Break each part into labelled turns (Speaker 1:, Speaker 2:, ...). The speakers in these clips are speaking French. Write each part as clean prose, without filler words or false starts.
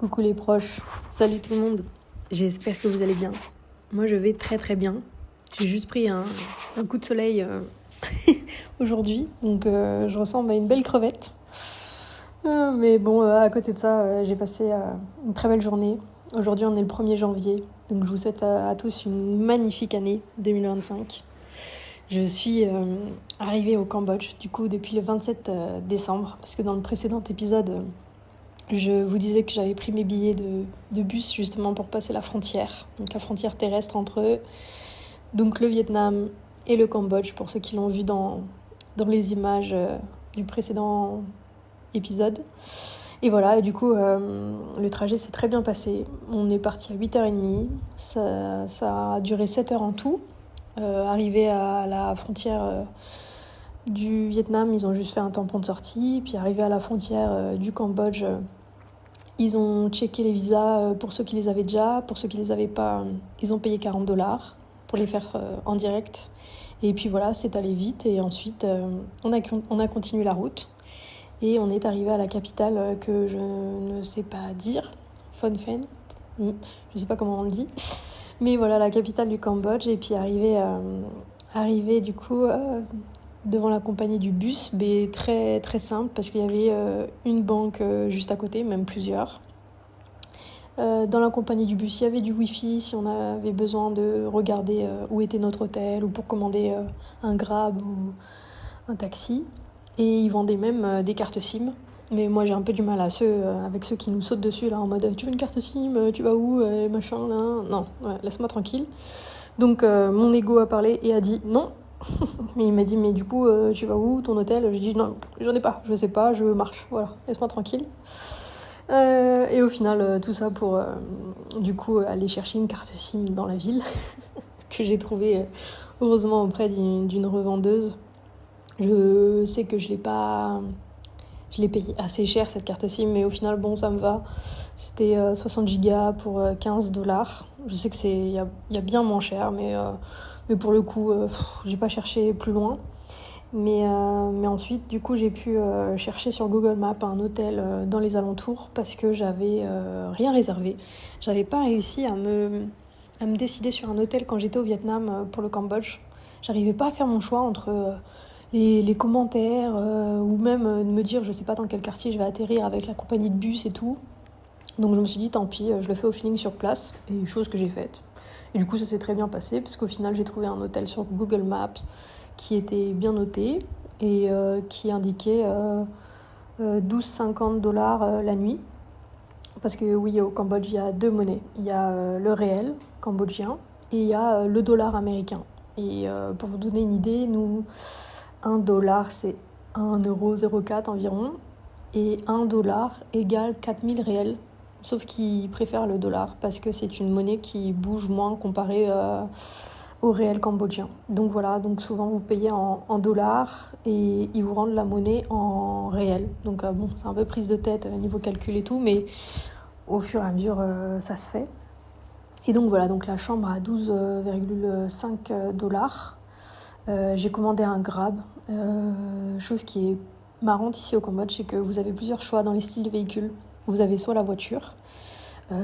Speaker 1: Coucou les proches, salut tout le monde, j'espère que vous allez bien. Moi je vais très très bien, j'ai juste pris un coup de soleil aujourd'hui, donc je ressemble à une belle crevette. Mais bon, à côté de ça, j'ai passé une très belle journée. Aujourd'hui on est le 1er janvier, donc je vous souhaite à tous une magnifique année 2025. Je suis arrivée au Cambodge, du coup depuis le 27 décembre, parce que dans le précédent épisode... Je vous disais que j'avais pris mes billets de bus justement pour passer la frontière, donc la frontière terrestre entre donc le Vietnam et le Cambodge, pour ceux qui l'ont vu dans les images du précédent épisode. Et voilà, et du coup, le trajet s'est très bien passé. On est parti à 8h30, ça a duré 7 heures en tout. Arrivé à la frontière du Vietnam, ils ont juste fait un tampon de sortie, puis arrivé à la frontière du Cambodge... Ils ont checké les visas pour ceux qui les avaient déjà. Pour ceux qui les avaient pas, ils ont payé $40 pour les faire en direct. Et puis voilà, c'est allé vite. Et ensuite, on a continué la route. Et on est arrivé à la capitale que je ne sais pas dire. Phnom Penh. Je ne sais pas comment on le dit. Mais voilà, la capitale du Cambodge. Et puis arrivé du coup... devant la compagnie du bus, mais très, très simple, parce qu'il y avait une banque juste à côté, même plusieurs. Dans la compagnie du bus, il y avait du wifi si on avait besoin de regarder où était notre hôtel, ou pour commander un Grab ou un taxi. Et ils vendaient même des cartes SIM. Mais moi j'ai un peu du mal avec ceux qui nous sautent dessus là en mode tu veux une carte SIM, tu vas où, machin là. Non, ouais, laisse-moi tranquille. Donc mon ego a parlé et a dit non. Mais il m'a dit mais du coup tu vas où, ton hôtel? J'ai dit non, j'en ai pas, je sais pas, je marche, voilà, laisse-moi tranquille. Et au final tout ça pour du coup aller chercher une carte SIM dans la ville que j'ai trouvée heureusement auprès d'une revendeuse. Je sais que je l'ai payé assez cher cette carte SIM, mais au final bon ça me va. C'était 60 gigas pour $15. Je sais que il y a bien moins cher, mais pour le coup j'ai pas cherché plus loin. Mais ensuite du coup j'ai pu chercher sur Google Maps un hôtel dans les alentours, parce que j'avais rien réservé. J'avais pas réussi à me décider sur un hôtel quand j'étais au Vietnam pour le Cambodge. J'arrivais pas à faire mon choix entre les commentaires ou même de me dire je sais pas dans quel quartier je vais atterrir avec la compagnie de bus et tout. Donc je me suis dit tant pis, je le fais au feeling sur place, et chose que j'ai faite. Et du coup ça s'est très bien passé, parce qu'au final j'ai trouvé un hôtel sur Google Maps qui était bien noté et qui indiquait $12,50 la nuit. Parce que oui, au Cambodge il y a deux monnaies, il y a le réel cambodgien et il y a le dollar américain. Et pour vous donner une idée, nous, $1 c'est 1,04€ environ, et $1 égale 4000 réels. Sauf qu'ils préfèrent le dollar parce que c'est une monnaie qui bouge moins comparée au réel cambodgien. Donc voilà, donc souvent vous payez en dollars et ils vous rendent la monnaie en réel. Donc bon, c'est un peu prise de tête niveau calcul et tout, mais au fur et à mesure ça se fait. Et donc voilà, donc la chambre à $12,5. J'ai commandé un Grab. Chose qui est marrante ici au Cambodge, c'est que vous avez plusieurs choix dans les styles de véhicules. Vous avez soit la voiture,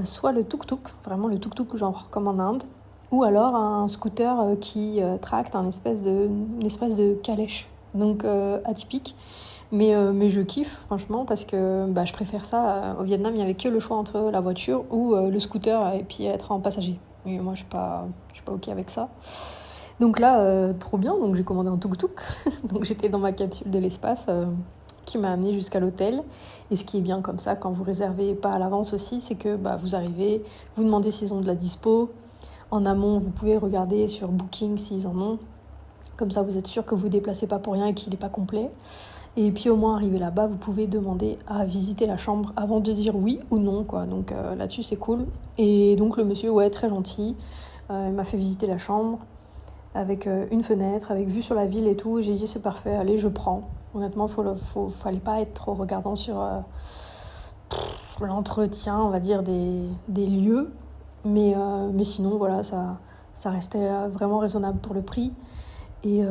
Speaker 1: soit le tuk-tuk, vraiment le tuk-tuk genre comme en Inde, ou alors un scooter qui tracte une espèce de calèche, donc atypique. Mais je kiffe franchement, parce que je préfère ça. Au Vietnam, il n'y avait que le choix entre la voiture ou le scooter et puis être en passager. Et moi, je suis pas ok avec ça. Donc là, trop bien, donc j'ai commandé un tuk-tuk. Donc j'étais dans ma capsule de l'espace qui m'a amenée jusqu'à l'hôtel. Et ce qui est bien comme ça, quand vous réservez pas à l'avance aussi, c'est que vous arrivez, vous demandez s'ils ont de la dispo. En amont, vous pouvez regarder sur Booking s'ils en ont. Comme ça, vous êtes sûr que vous ne vous déplacez pas pour rien et qu'il n'est pas complet. Et puis au moins, arrivé là-bas, vous pouvez demander à visiter la chambre avant de dire oui ou non, quoi. Donc là-dessus, c'est cool. Et donc le monsieur, ouais, très gentil, il m'a fait visiter la chambre avec une fenêtre, avec vue sur la ville et tout. J'ai dit c'est parfait, allez, je prends. Honnêtement, fallait pas être trop regardant sur l'entretien, on va dire, des lieux. Mais sinon, voilà, ça restait vraiment raisonnable pour le prix. Et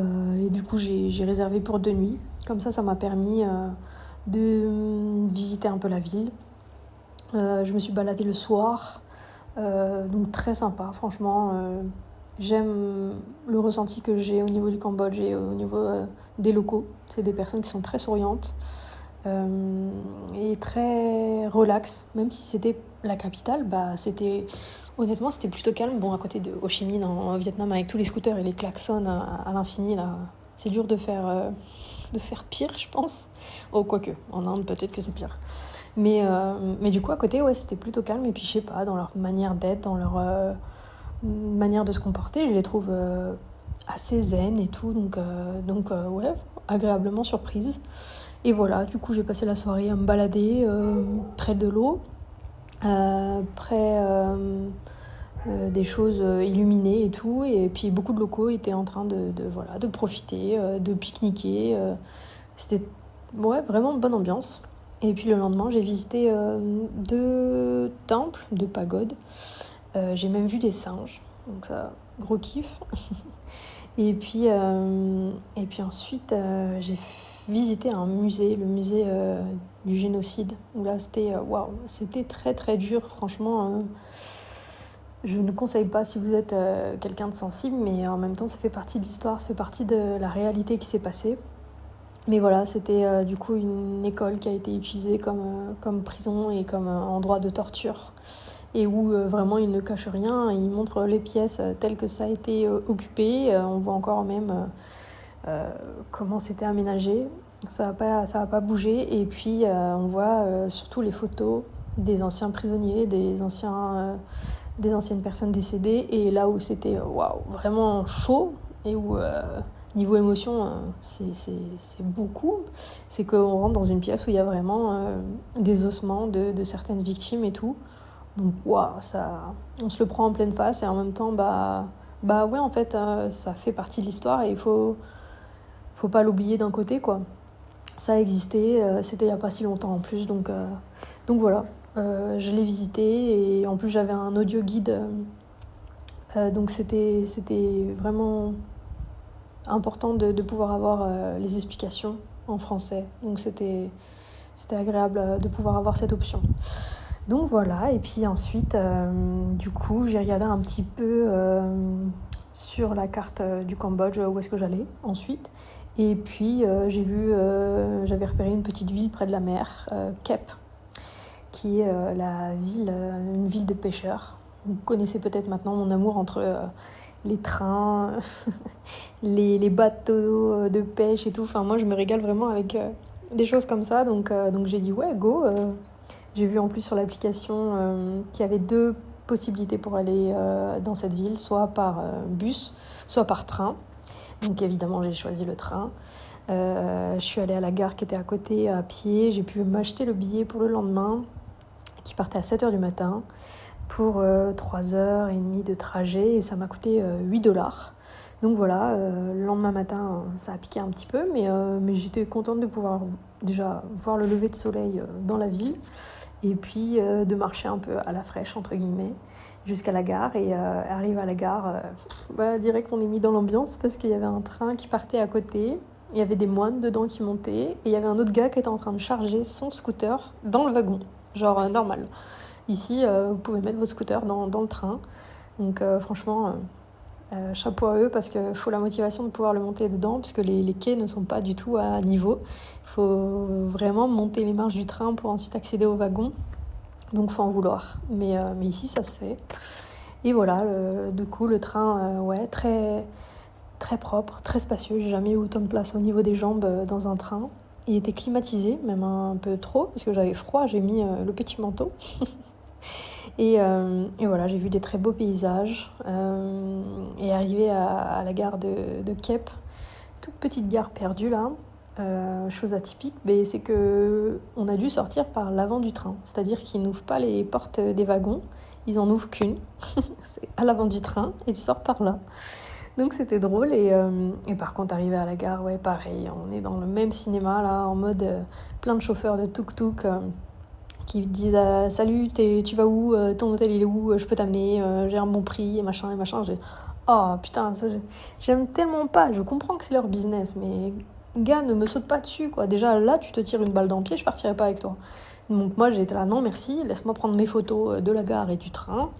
Speaker 1: du coup, j'ai réservé pour 2 nuits. Comme ça m'a permis de visiter un peu la ville. Je me suis baladée le soir, donc très sympa, franchement. J'aime le ressenti que j'ai au niveau du Cambodge et au niveau des locaux. C'est des personnes qui sont très souriantes et très relax. Même si c'était la capitale, honnêtement, c'était plutôt calme. Bon, à côté de Ho Chi Minh, en Vietnam, avec tous les scooters et les klaxons à l'infini, là, c'est dur de faire pire, je pense. Oh, quoique, en Inde, peut-être que c'est pire. Mais du coup, à côté, ouais, c'était plutôt calme. Et puis, je sais pas, dans leur manière d'être, dans leur manière de se comporter, je les trouve assez zen et tout. Donc ouais, agréablement surprise. Et voilà, du coup, j'ai passé la soirée à me balader près de l'eau, près des choses illuminées et tout. Et puis, beaucoup de locaux étaient en train de profiter, de pique-niquer. C'était vraiment bonne ambiance. Et puis le lendemain, j'ai visité 2 temples, 2 pagodes. J'ai même vu des singes, donc ça, gros kiff. Et puis ensuite, j'ai visité un musée, le musée du génocide, où là, c'était très très dur, franchement. Je ne conseille pas si vous êtes quelqu'un de sensible, mais en même temps, ça fait partie de l'histoire, ça fait partie de la réalité qui s'est passée. Mais voilà, c'était du coup une école qui a été utilisée comme prison et comme endroit de torture. Et où vraiment ils ne cachent rien, ils montrent les pièces telles que ça a été occupé. On voit encore même comment c'était aménagé. Ça va pas bougé. Et puis on voit surtout les photos des anciens prisonniers, des anciennes personnes décédées. Et là où c'était vraiment chaud et où niveau émotion, c'est beaucoup. C'est qu'on rentre dans une pièce où il y a vraiment des ossements de certaines victimes et tout. Donc, on se le prend en pleine face et en même temps, ouais, en fait, ça fait partie de l'histoire et il faut pas l'oublier d'un côté, quoi. Ça a existé, c'était il n'y a pas si longtemps en plus, donc voilà. Je l'ai visité et en plus, j'avais un audio guide, donc c'était vraiment important de pouvoir avoir les explications en français. Donc, c'était agréable de pouvoir avoir cette option. Donc voilà, et puis ensuite, du coup, j'ai regardé un petit peu sur la carte du Cambodge où est-ce que j'allais ensuite. Et puis j'avais repéré une petite ville près de la mer, Kep, qui est une ville de pêcheurs. Vous connaissez peut-être maintenant mon amour entre les trains, les bateaux de pêche et tout. Enfin, moi, je me régale vraiment avec des choses comme ça. Donc j'ai dit, ouais, go. J'ai vu en plus sur l'application qu'il y avait 2 possibilités pour aller dans cette ville, soit par bus, soit par train. Donc évidemment, j'ai choisi le train. Je suis allée à la gare qui était à côté à pied. J'ai pu m'acheter le billet pour le lendemain, qui partait à 7h du matin, pour 3h30 de trajet. Et ça m'a coûté $8. Donc voilà, le lendemain matin, ça a piqué un petit peu, mais j'étais contente de pouvoir déjà voir le lever de soleil dans la ville, et puis de marcher un peu à la fraîche, entre guillemets, jusqu'à la gare. Et arrive à la gare, direct on est mis dans l'ambiance, parce qu'il y avait un train qui partait à côté, il y avait des moines dedans qui montaient, et il y avait un autre gars qui était en train de charger son scooter dans le wagon, genre normal. Ici, vous pouvez mettre votre scooter dans le train, donc franchement... chapeau à eux, parce qu'il faut la motivation de pouvoir le monter dedans, puisque les quais ne sont pas du tout à niveau. Il faut vraiment monter les marches du train pour ensuite accéder au wagon. Donc il faut en vouloir. Mais ici, ça se fait. Et voilà, du coup, le train, très, très propre, très spacieux. J'ai jamais eu autant de place au niveau des jambes dans un train. Il était climatisé, même un peu trop, parce que j'avais froid. J'ai mis le petit manteau. Et voilà, j'ai vu des très beaux paysages. Et arrivé à la gare de Kep, toute petite gare perdue là, chose atypique, mais c'est qu'on a dû sortir par l'avant du train. C'est-à-dire qu'ils n'ouvrent pas les portes des wagons, ils en ouvrent qu'une, c'est à l'avant du train, et tu sors par là. Donc c'était drôle. Et par contre, arrivé à la gare, ouais, pareil, on est dans le même cinéma là, en mode plein de chauffeurs de tuk-tuk qui disent salut, tu vas où, ton hôtel il est où, je peux t'amener, j'ai un bon prix et machin. Oh putain, ça, j'aime tellement pas. Je comprends que c'est leur business, mais gars, ne me saute pas dessus, quoi. Déjà là, tu te tires une balle dans le pied, je partirai pas avec toi. Donc moi j'étais là, non merci, laisse-moi prendre mes photos de la gare et du train.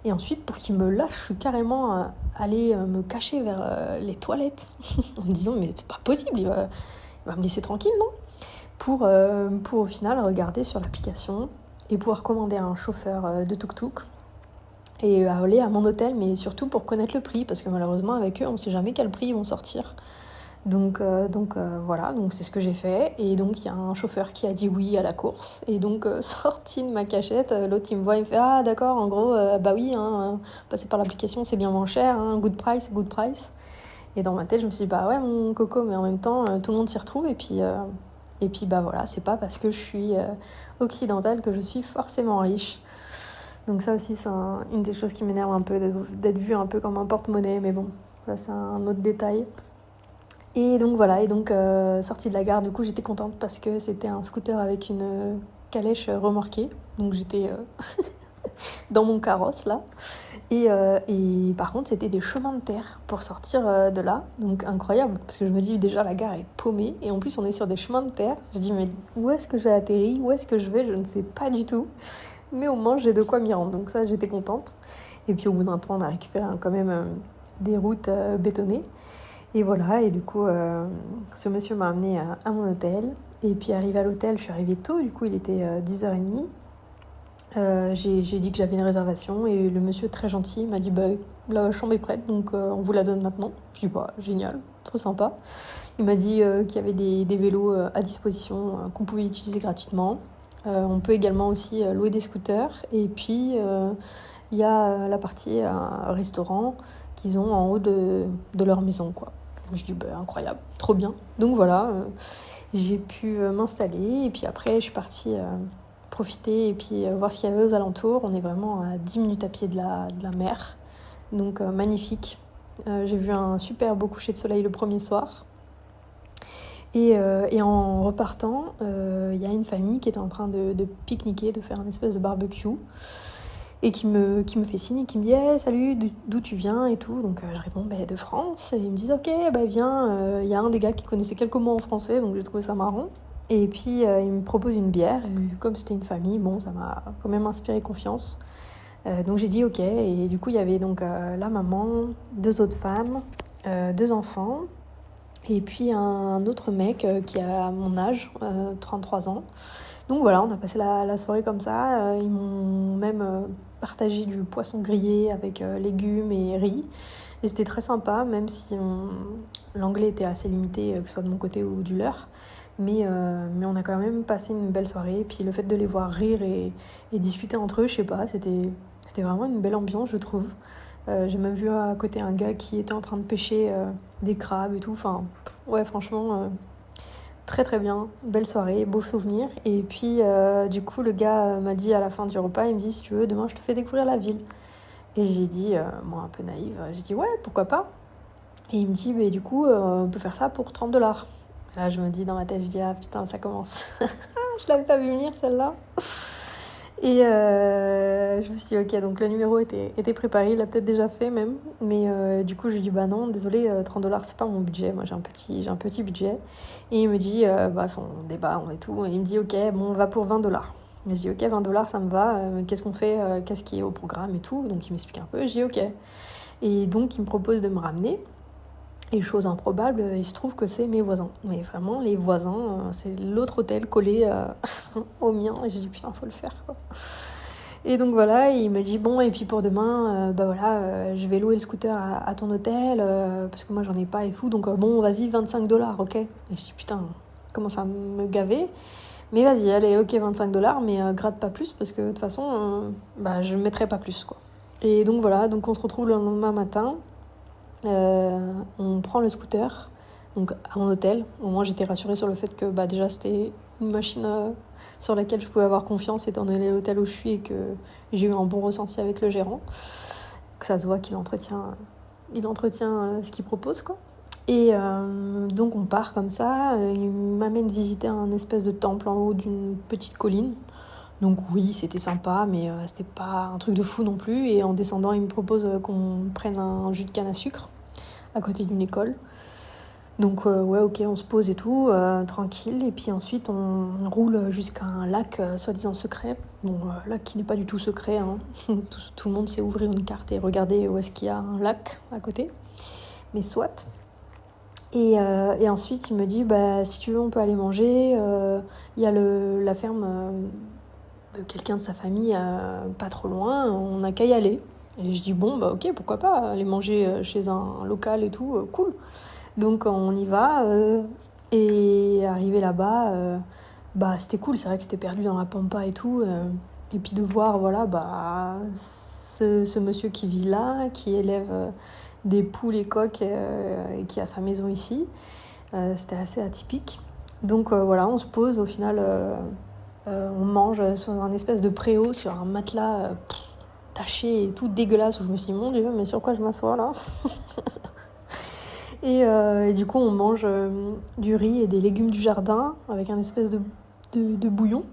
Speaker 1: Et ensuite, pour qu'il me lâche, je suis carrément allée me cacher vers les toilettes en me disant mais c'est pas possible, il va me laisser tranquille, non? Pour au final regarder sur l'application et pouvoir commander un chauffeur de tuk-tuk et aller à mon hôtel, mais surtout pour connaître le prix, parce que malheureusement avec eux on sait jamais quel prix ils vont sortir. Donc voilà, donc c'est ce que j'ai fait. Et donc il y a un chauffeur qui a dit oui à la course. Et donc sorti de ma cachette, l'autre il me voit, il me fait ah d'accord, en gros bah oui, hein, passer par l'application c'est bien moins cher, hein, good price, good price. Et dans ma tête je me suis dit bah ouais mon coco, mais en même temps tout le monde s'y retrouve et puis bah voilà, c'est pas parce que je suis occidentale que je suis forcément riche. Donc ça aussi c'est une des choses qui m'énerve un peu, d'être vue un peu comme un porte-monnaie, mais bon, ça c'est un autre détail. Et donc voilà, sortie de la gare, du coup j'étais contente parce que c'était un scooter avec une calèche remorquée. Donc j'étais dans mon carrosse là. Et par contre c'était des chemins de terre pour sortir de là. Donc incroyable, parce que je me dis déjà la gare est paumée. Et en plus on est sur des chemins de terre. Je dis mais où est-ce que j'ai atterri? Où est-ce que je vais? Je ne sais pas du tout. Mais au moins j'ai de quoi m'y rendre. Donc ça j'étais contente. Et puis au bout d'un temps on a récupéré quand même des routes bétonnées. Et voilà, et du coup, ce monsieur m'a amené à mon hôtel. Et puis arrivé à l'hôtel, je suis arrivée tôt, du coup il était 10h30. J'ai dit que j'avais une réservation et le monsieur très gentil m'a dit bah, la chambre est prête, donc on vous la donne maintenant. Je dis bah génial, trop sympa. Il m'a dit qu'il y avait des vélos à disposition qu'on pouvait utiliser gratuitement. On peut également aussi louer des scooters. Et puis il y a la partie restaurant qu'ils ont en haut de leur maison, quoi. Je dis bah incroyable, trop bien. Donc voilà, j'ai pu m'installer et puis après je suis partie profiter et puis voir ce qu'il y avait aux alentours. On est vraiment à 10 minutes à pied de la mer, donc magnifique. J'ai vu un super beau coucher de soleil le premier soir. Et en repartant, il y a une famille qui était en train de pique-niquer, de faire un espèce de barbecue. Et qui me fait signe et qui me dit hey, salut, d'où tu viens et tout. Donc je réponds bah, de France. Et ils me disent ok, bah viens. Il y a un des gars qui connaissait quelques mots en français, donc j'ai trouvé ça marrant. Et puis il me propose une bière. Et comme c'était une famille, bon, ça m'a quand même inspiré confiance. Donc j'ai dit ok. Et du coup, il y avait donc la maman, 2 autres femmes, 2 enfants. Et puis un autre mec qui a mon âge, 33 ans. Donc voilà, on a passé la soirée comme ça. Ils m'ont même partagé du poisson grillé avec légumes et riz. Et c'était très sympa, même si l'anglais était assez limité, que ce soit de mon côté ou du leur. Mais on a quand même passé une belle soirée. Et puis le fait de les voir rire et discuter entre eux, je sais pas, c'était vraiment une belle ambiance, je trouve. J'ai même vu à côté un gars qui était en train de pêcher des crabes et tout. Enfin, ouais, franchement, très très bien. Belle soirée, beau souvenir. Et puis, du coup, le gars m'a dit à la fin du repas, il me dit, si tu veux, demain, je te fais découvrir la ville. Et j'ai dit, moi, un peu naïve, j'ai dit, ouais, pourquoi pas. Et il me dit, mais du coup, on peut faire ça pour $30. Là, je me dis dans ma tête, je dis, ah putain, ça commence. Je l'avais pas vu venir, celle-là. Et je me suis dit, ok, donc le numéro était préparé, il l'a peut-être déjà fait même. Mais du coup, je lui ai dit, bah non, désolé, $30, c'est pas mon budget. Moi, j'ai un petit budget. Et il me dit, bref, on débat, on et tout. Et il me dit, ok, bon, on va pour $20. Et je dis, ok, $20, ça me va. Qu'est-ce qu'on fait? Qu'est-ce qui est au programme et tout? Donc, il m'explique un peu. Je dis, ok. Et donc, il me propose de me ramener. Et chose improbable, il se trouve que c'est mes voisins. Mais vraiment, les voisins, c'est l'autre hôtel collé au mien. Et j'ai dit, putain, faut le faire, quoi. Et donc voilà, il me dit, bon, et puis pour demain, bah voilà, je vais louer le scooter à ton hôtel, parce que moi, j'en ai pas et tout. Donc bon, vas-y, $25, ok? Et je dis, putain, commence à me gaver. Mais vas-y, allez, ok, $25, mais gratte pas plus, parce que de toute façon, bah, je mettrai pas plus, quoi. Et donc voilà, donc on se retrouve le lendemain matin. On prend le scooter donc à mon hôtel. Au moins j'étais rassurée sur le fait que bah, déjà c'était une machine sur laquelle je pouvais avoir confiance étant donné l'hôtel où je suis et que j'ai eu un bon ressenti avec le gérant, que ça se voit qu'il entretient ce qu'il propose, quoi. Et donc on part comme ça. Il m'amène visiter un espèce de temple en haut d'une petite colline. Donc oui, c'était sympa, mais c'était pas un truc de fou non plus. Et en descendant, il me propose qu'on prenne un jus de canne à sucre à côté d'une école. Donc ouais, ok, on se pose et tout, tranquille, et puis ensuite on roule jusqu'à un lac soi-disant secret. Bon, lac qui n'est pas du tout secret, hein. Tout le monde sait ouvrir une carte et regarder où est-ce qu'il y a un lac à côté, mais soit. Et ensuite il me dit, bah, si tu veux on peut aller manger, il y a la ferme de quelqu'un de sa famille pas trop loin, on n'a qu'à y aller. Et je dis bon, bah ok, pourquoi pas, aller manger chez un local et tout, cool. Donc on y va, et arrivé là-bas, bah c'était cool, c'est vrai que c'était perdu dans la pampa et tout, et puis de voir, voilà, bah ce monsieur qui vit là, qui élève des poules et coqs, et qui a sa maison ici, c'était assez atypique. Donc voilà, on se pose, au final, on mange sur un espèce de préau, sur un matelas taché et tout dégueulasse, où je me suis dit, mon Dieu, mais sur quoi je m'assois là? Et du coup, on mange du riz et des légumes du jardin avec un espèce de bouillon.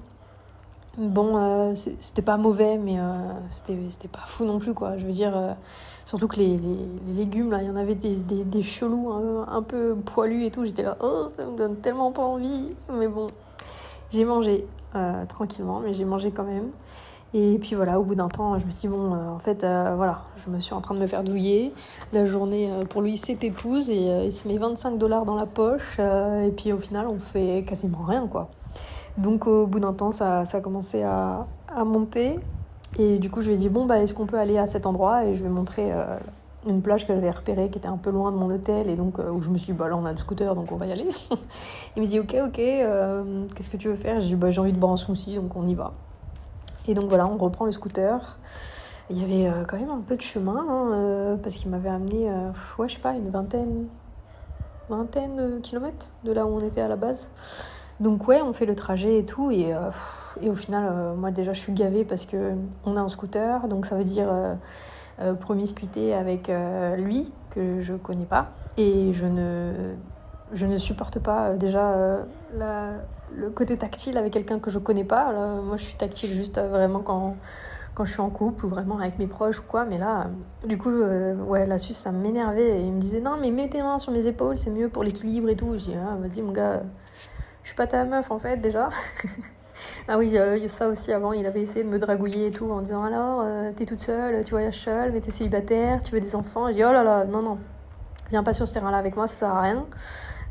Speaker 1: Bon, c'était pas mauvais, mais c'était pas fou non plus, quoi. Je veux dire, surtout que les légumes, là, il y en avait des chelous un peu poilus et tout. J'étais là, oh, ça me donne tellement pas envie. Mais bon, j'ai mangé tranquillement, mais j'ai mangé quand même. Et puis voilà, au bout d'un temps, je me suis dit, bon, en fait, voilà, je me suis en train de me faire douiller. La journée, pour lui, c'est pépouze, et il se met 25 $ dans la poche. Et puis au final, on fait quasiment rien, quoi. Donc au bout d'un temps, ça a commencé à monter. Et du coup, je lui ai dit, bon, bah, est-ce qu'on peut aller à cet endroit? Et je vais montrer une plage que j'avais repérée, qui était un peu loin de mon hôtel. Et donc, où je me suis dit, bah là, on a le scooter, donc on va y aller. Il me dit, ok, qu'est-ce que tu veux faire? J'ai dit, bah, j'ai envie de boire un smoothie, donc on y va. Et donc voilà, on reprend le scooter. Il y avait quand même un peu de chemin, hein, parce qu'il m'avait amené, ouais, je sais pas, une vingtaine de kilomètres de là où on était à la base. Donc ouais, on fait le trajet et tout, et au final, moi déjà je suis gavée parce qu'on a un scooter, donc ça veut dire promiscuité avec lui, que je connais pas, et je ne supporte pas déjà le côté tactile avec quelqu'un que je connais pas. Là, moi je suis tactile juste vraiment quand je suis en couple, ou vraiment avec mes proches ou quoi, mais là, du coup, ouais, là-dessus ça m'énervait, et il me disait, non mais mets tes mains sur mes épaules, c'est mieux pour l'équilibre et tout. Je dis, ah, vas-y mon gars, je suis pas ta meuf en fait déjà. Ah oui, ça aussi, avant il avait essayé de me dragouiller et tout, en disant, alors t'es toute seule, tu voyages seule, mais t'es célibataire, tu veux des enfants. Je dis, oh là là, non, viens pas sur ce terrain là avec moi, ça sert à rien.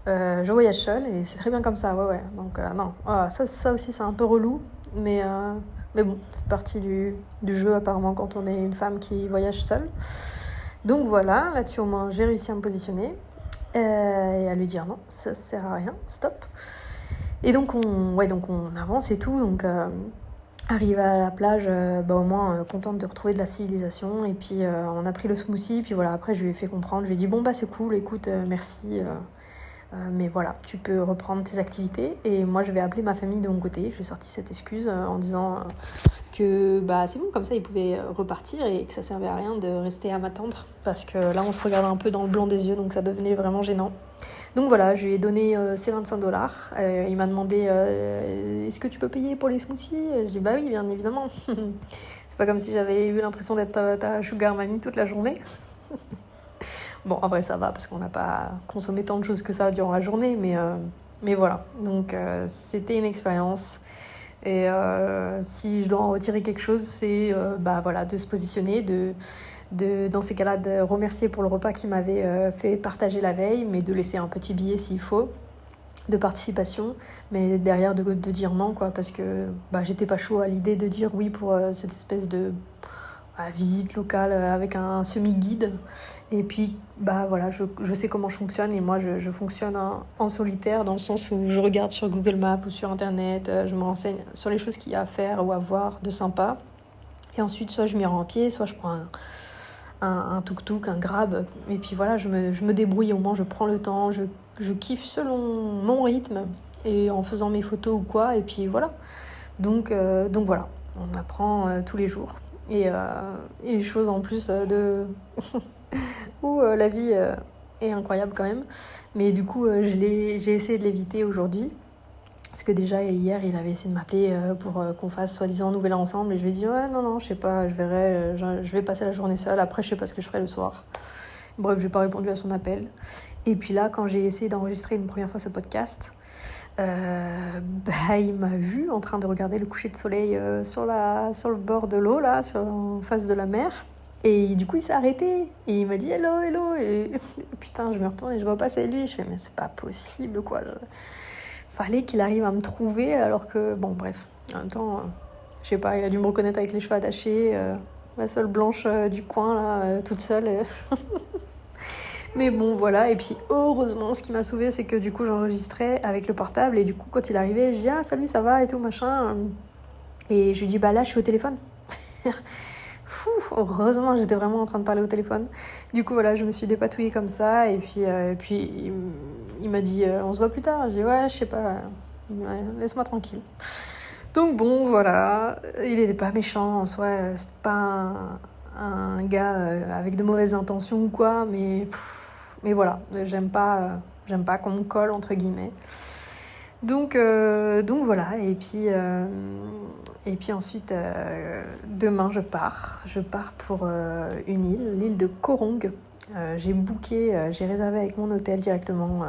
Speaker 1: Je voyage seule et c'est très bien comme ça, ouais. Donc non, ça aussi c'est un peu relou, mais bon, c'est partie du jeu apparemment quand on est une femme qui voyage seule. Donc voilà, là-dessus au moins j'ai réussi à me positionner et à lui dire non, ça sert à rien, stop. Et donc on avance et tout, donc arrivé à la plage, au moins contente de retrouver de la civilisation. Et puis on a pris le smoothie, puis voilà, après je lui ai fait comprendre, je lui ai dit bon bah c'est cool, écoute, merci, mais voilà, tu peux reprendre tes activités, et moi je vais appeler ma famille de mon côté. J'ai sorti cette excuse en disant que bah c'est bon, comme ça ils pouvaient repartir, et que ça servait à rien de rester à m'attendre, parce que là on se regardait un peu dans le blanc des yeux, donc ça devenait vraiment gênant. Donc voilà, je lui ai donné ces 25 $. Il m'a demandé est-ce que tu peux payer pour les smoothies? Je dis bah oui, bien évidemment. C'est pas comme si j'avais eu l'impression d'être ta sugar mamie toute la journée. Bon, après ça va, parce qu'on n'a pas consommé tant de choses que ça durant la journée, mais voilà. Donc c'était une expérience. Et si je dois en retirer quelque chose, c'est voilà, de se positionner, dans ces cas-là, de remercier pour le repas qu'il m'avait fait partager la veille, mais de laisser un petit billet s'il faut, de participation, mais derrière de dire non, quoi, parce que j'étais pas chaud à l'idée de dire oui pour cette espèce de visite locale avec un semi-guide. Et puis voilà, je sais comment je fonctionne, et moi je fonctionne en solitaire, dans le sens où je regarde sur Google Maps ou sur internet, je me renseigne sur les choses qu'il y a à faire ou à voir de sympa, et ensuite soit je m'y rends à pied, soit je prends un tuk-tuk, un grab, et puis voilà, je me débrouille. Au moins je prends le temps, je kiffe selon mon rythme, et en faisant mes photos ou quoi, et puis voilà. Donc voilà, on apprend tous les jours. Et les choses en plus où la vie est incroyable quand même. Mais du coup, j'ai essayé de l'éviter aujourd'hui. Parce que déjà, hier, il avait essayé de m'appeler pour qu'on fasse soi-disant Nouvel An ensemble. Et je lui ai dit, ouais, non, je sais pas, je verrai, je vais passer la journée seule. Après, je sais pas ce que je ferai le soir. Bref, j'ai pas répondu à son appel. Et puis là, quand j'ai essayé d'enregistrer une première fois ce podcast, il m'a vu en train de regarder le coucher de soleil sur le bord de l'eau, là, en face de la mer. Et du coup, il s'est arrêté. Et il m'a dit hello, hello. Et putain, je me retourne et je vois pas c'est lui. Je fais, mais c'est pas possible, quoi. Fallait qu'il arrive à me trouver, alors que, bon, bref. En même temps, je sais pas, il a dû me reconnaître avec les cheveux attachés. La seule blanche du coin, là, toute seule. Mais bon, voilà. Et puis, heureusement, ce qui m'a sauvée, c'est que du coup, j'enregistrais avec le portable. Et du coup, quand il arrivait, je dis ah, salut, ça va et tout, machin. Et je lui dis, bah là, je suis au téléphone. Heureusement, j'étais vraiment en train de parler au téléphone. Du coup, voilà, je me suis dépatouillée comme ça. Et puis il m'a dit, on se voit plus tard. J'ai dit, ouais, je sais pas. Ouais, laisse-moi tranquille. Donc bon, voilà. Il n'était pas méchant en soi. C'était pas un gars avec de mauvaises intentions ou quoi. Mais voilà, j'aime pas qu'on me colle, entre guillemets. Donc voilà, et puis ensuite, demain je pars pour une île, l'île de Korong. J'ai réservé avec mon hôtel directement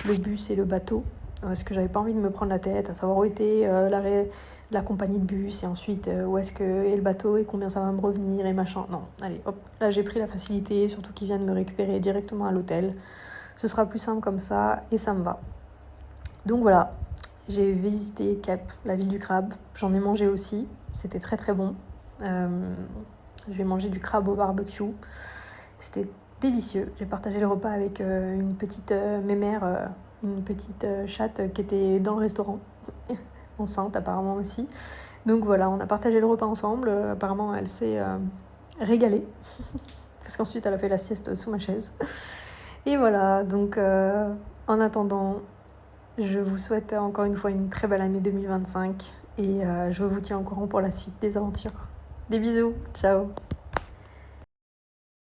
Speaker 1: le bus et le bateau, parce que j'avais pas envie de me prendre la tête, à savoir où était la compagnie de bus, et ensuite où est-ce que est le bateau et combien ça va me revenir et machin. Non, allez, hop, là j'ai pris la facilité, surtout qu'ils viennent me récupérer directement à l'hôtel. Ce sera plus simple comme ça, et ça me va. Donc voilà, j'ai visité Cap, la ville du crabe. J'en ai mangé aussi, c'était très très bon. J'ai mangé du crabe au barbecue, c'était délicieux. J'ai partagé le repas avec une petite mémère, une petite chatte qui était dans le restaurant, enceinte apparemment aussi. Donc voilà, on a partagé le repas ensemble. Apparemment, elle s'est régalée, parce qu'ensuite elle a fait la sieste sous ma chaise. Et voilà, donc en attendant, je vous souhaite encore une fois une très belle année 2025 et je vous tiens au courant pour la suite des aventures. Des bisous, ciao!